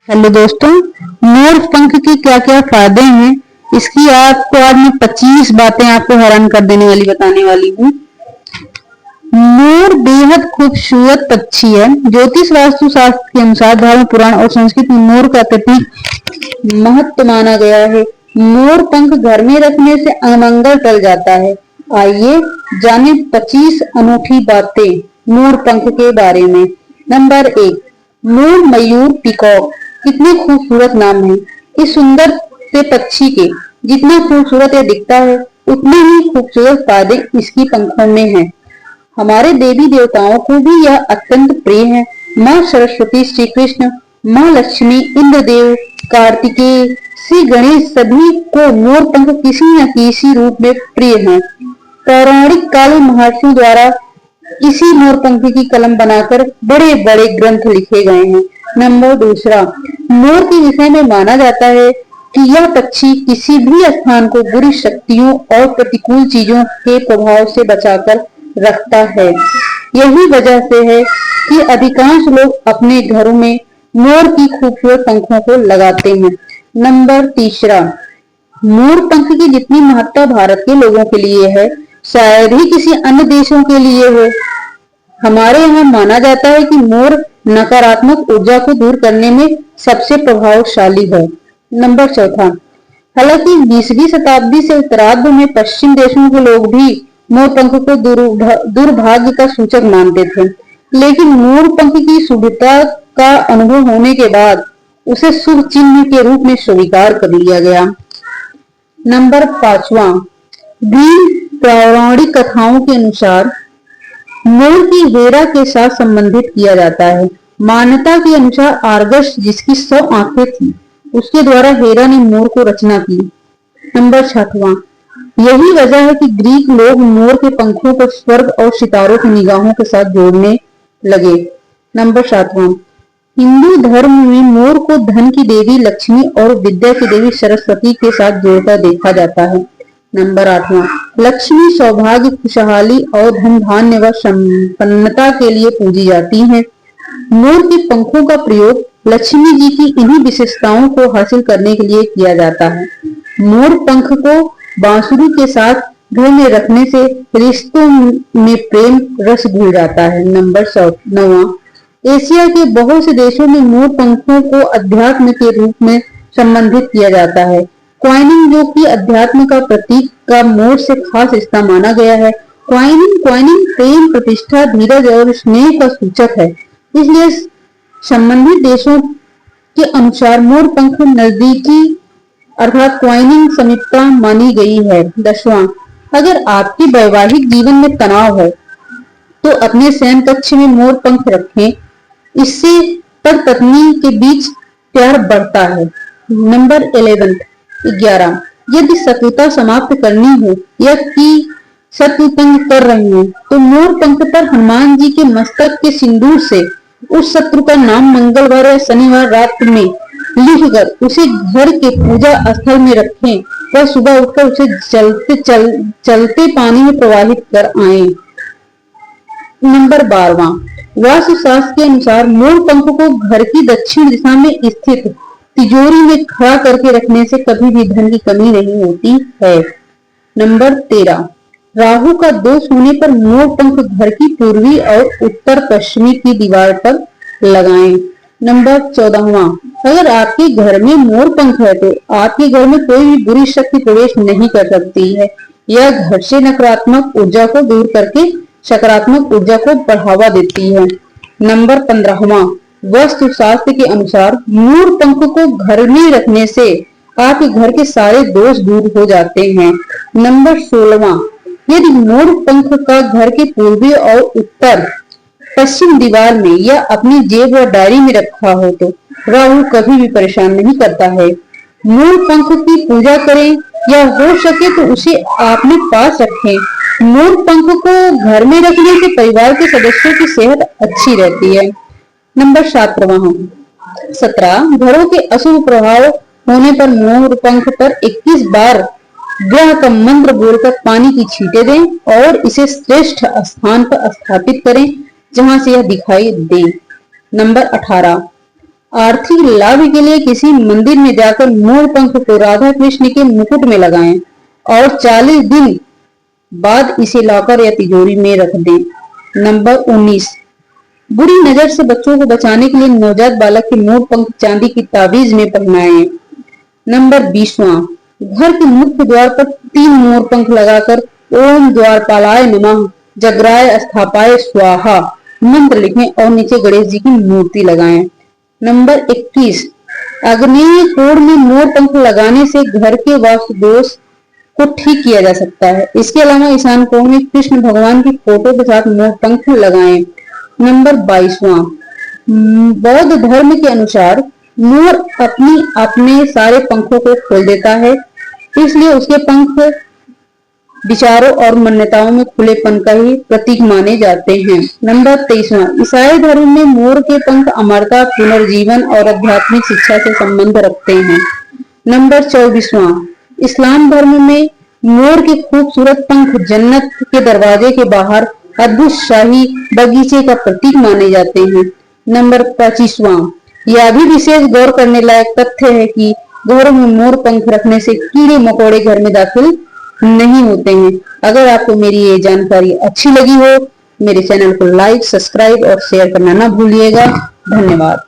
Hello दोस्तों, मोर पंख के क्या क्या फायदे हैं इसकी आपको आज मैं 25 बातें आपको हैरान कर देने वाली बताने वाली हूँ। मोर बेहद खूबसूरत पक्षी है। ज्योतिष वास्तु शास्त्र के अनुसार धर्म पुराण और संस्कृत में मोर का प्रतीक महत्व माना गया है। मोर पंख घर में रखने से अमंगल टल जाता है। आइए जाने 25 अनोखी बातें मोर पंख के बारे में। नंबर 1, मोर मयूर पीकॉक। कितने खूबसूरत नाम है इस सुंदर से पक्षी के। जितना खूबसूरत यह दिखता है उतने ही खूबसूरत फायदे इसकी पंखों में हैं। हमारे देवी देवताओं को भी यह अत्यंत प्रिय है। माँ सरस्वती, श्री कृष्ण, माँ लक्ष्मी, इंद्रदेव, कार्तिकेय, श्री गणेश सभी को मोर पंख किसी न किसी रूप में प्रिय हैं। पौराणिक काल में महर्षियों द्वारा इसी मोर पंख की कलम बनाकर बड़े बड़े ग्रंथ लिखे गए हैं। नंबर 2, मोर के विषय में माना जाता है कि यह पक्षी किसी भी स्थान को बुरी शक्तियों और प्रतिकूल चीजों के प्रभाव से बचाकर रखता है। यही वजह से है कि अधिकांश लोग अपने घरों में मोर की खूबसूरत पंखों को लगाते हैं। नंबर 3, मोर पंख की जितनी महत्ता भारत के लोगों के लिए है शायद ही किसी अन्य देशों के लिए हो। हमारे यहाँ माना जाता है कि मोर नकारात्मक ऊर्जा को दूर करने में सबसे प्रभावशाली है। नंबर 4, हालांकि 20वीं शताब्दी से उत्तरार्ध में पश्चिम देशों के लोग भी मोर पंख को दुर्भाग्य का सूचक मानते थे, लेकिन मोर पंख की शुभता का अनुभव होने के बाद उसे शुभ चिन्ह के रूप में स्वीकार कर लिया गया। नंबर 5, ग्रीक पौराणिक कथाओं के अनुसार मोर की हेरा के साथ संबंधित किया जाता है। मान्यता के अनुसार आर्गस जिसकी 100 आंखें थी उसके द्वारा हेरा ने मोर को रचना की। नंबर 6, यही वजह है कि ग्रीक लोग मोर के पंखों को स्वर्ग और सितारों की निगाहों के साथ जोड़ने लगे। नंबर 7, हिंदू धर्म में मोर को धन की देवी लक्ष्मी और विद्या की देवी सरस्वती के साथ जोड़कर देखा जाता है। नंबर 8, लक्ष्मी सौभाग्य, खुशहाली और धन धान्य व संपन्नता के लिए पूजी जाती है। मोर के पंखों का प्रयोग लक्ष्मी जी की इन्हीं विशेषताओं को हासिल करने के लिए किया जाता है। मोर पंख को बांसुरी के साथ घर में रखने से रिश्तों में प्रेम रस घुल जाता है। नंबर 9, एशिया के बहुत से देशों में मोर पंखों को अध्यात्म के रूप में संबंधित किया जाता है। क्वाइनिंग, जो कि अध्यात्म का प्रतीक का मोर से खास रिश्ता माना गया है। क्वाइनिंग प्रेम, प्रतिष्ठा, धीरज और स्नेह का सूचक है। इसलिए संबंधित देशों के अनुसार मोर पंख नजदीकी अर्थात क्वाइनिंग समीपता मानी गई है। 10, अगर आपके वैवाहिक जीवन में तनाव है तो अपने शयन कक्ष में मोर पंख रखें। इससे पति पत्नी के बीच प्यार बढ़ता है। नंबर 11, यदि शत्रुता समाप्त करनी हो या कि शत्रु तंग कर रहे हैं तो मोर पंख पर हनुमान जी के मस्तक के सिंदूर से उस शत्रु का नाम मंगलवार या शनिवार रात में लिखकर उसे घर के पूजा स्थल में रखें व सुबह उठकर उसे चलते पानी में प्रवाहित कर आएं। नंबर 12, वास्तुशास्त्र के अनुसार मोर पंख को घर की दक्षिण दिशा में स्थित तिजोरी में खड़ा करके रखने से कभी भी धन की कमी नहीं होती है। नंबर 13, राहु का दोष होने पर मोर पंख घर की पूर्वी और उत्तर पश्चिमी की दीवार पर लगाएं। नंबर 14, अगर आपके घर में मोर पंख है तो आपके घर में कोई भी बुरी शक्ति प्रवेश नहीं कर सकती है। यह घर से नकारात्मक ऊर्जा को दूर करके सकारात्मक ऊर्जा को बढ़ावा देती है। नंबर 15, वास्तुशास्त्र के अनुसार मोर पंख को घर में रखने से आपके घर के सारे दोष दूर हो जाते हैं। नंबर 16, यदि मोर पंख का घर के पूर्वी और उत्तर पश्चिम दीवार में या अपनी जेब व डायरी में रखा हो तो राहु कभी भी परेशान नहीं करता है। मोर पंख की पूजा करें या हो सके तो उसे अपने पास रखें। मोर पंख को घर में रखने से परिवार के सदस्यों की सेहत अच्छी रहती है। नंबर 17, घरों के अशुभ प्रभाव होने पर मोर पंख पर 21 बार ग्रह का मंत्र बोलकर पानी की छींटे दें और इसे श्रेष्ठ स्थान पर स्थापित करें जहां से यह दिखाई दे। नंबर 18, आर्थिक लाभ के लिए किसी मंदिर में जाकर मोर पंख को राधा कृष्ण के मुकुट में लगाएं और 40 दिन बाद इसे लॉकर या तिजोरी में रख दें। नंबर 19, बुरी नजर से बच्चों को बचाने के लिए नवजात बालक के मोर पंख चांदी की ताबीज में पहनाएं। नंबर 20वां, घर के मुख्य द्वार पर 3 मोर पंख लगाकर ओम द्वारपालाय नमः, जगराय स्थापाय स्वाहा मंत्र लिखें और नीचे गणेश जी की मूर्ति लगाएं। नंबर 21, आग्नेय कोण में मोर पंख लगाने से घर के वास्तु दोष को ठीक किया जा सकता है। इसके अलावा ईशान कोण में कृष्ण भगवान की फोटो के साथ मोर पंख लगाएं। नंबर 22वां, बौद्ध धर्म के अनुसार मोर अपने सारे पंखों को खोल देता है, इसलिए उसके पंख विचारों और मान्यताओं में खुलेपन का ही प्रतीक माने जाते हैं। नंबर 23वां, ईसाई धर्म में मोर के पंख अमरता, पुनर्जीवन और आध्यात्मिक शिक्षा से संबंध रखते हैं। नंबर 24वां, इस्लाम धर्म में मोर के खूबसूरत पंख जन्नत के दरवाजे के बाहर अद्भुत शाही बगीचे का प्रतीक माने जाते हैं। नंबर 25वां, यह भी विशेष गौर करने लायक तथ्य है कि घरों में मोर पंख रखने से कीड़े मकोड़े घर में दाखिल नहीं होते हैं। अगर आपको मेरी ये जानकारी अच्छी लगी हो, मेरे चैनल को लाइक, सब्सक्राइब और शेयर करना ना भूलिएगा। धन्यवाद।